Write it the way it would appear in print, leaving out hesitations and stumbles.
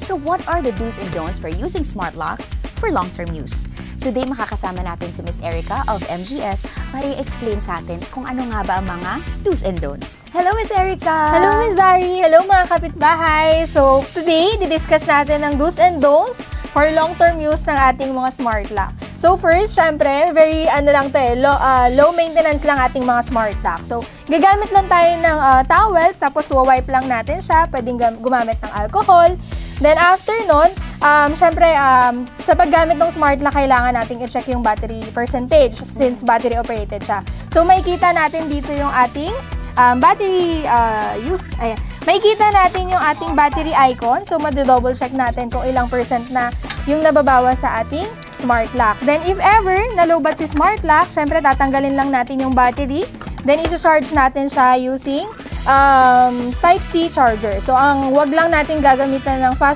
So what are the do's and don'ts for using smart locks for long-term use? Today makakasama natin si Miss Erica of MGS para i-explain sa atin kung ano nga ba ang mga do's and don'ts. Hello Miss Erica! Hello Miss Zari! Hello mga kapitbahay! So today, didiscuss natin ang do's and don'ts for long-term use ng ating mga smart lock. So first, syempre, very low maintenance lang ating mga smart lock. So gagamit lang tayo ng towel, tapos wipe lang natin siya. Pwedeng gumamit ng alcohol. Then after nun, syempre, sa paggamit ng smart lock, kailangan nating i-check yung battery percentage since battery operated siya. So makikita natin dito yung ating battery use. Ayan. Makikita natin yung ating battery icon. So madi-double check natin kung ilang percent na yung nababawas sa ating smart lock. Then if ever nalobat si smart lock, syempre tatanggalin lang natin yung battery. Then i-charge natin siya using Type-C charger. So ang wag lang natin gagamitan ng fast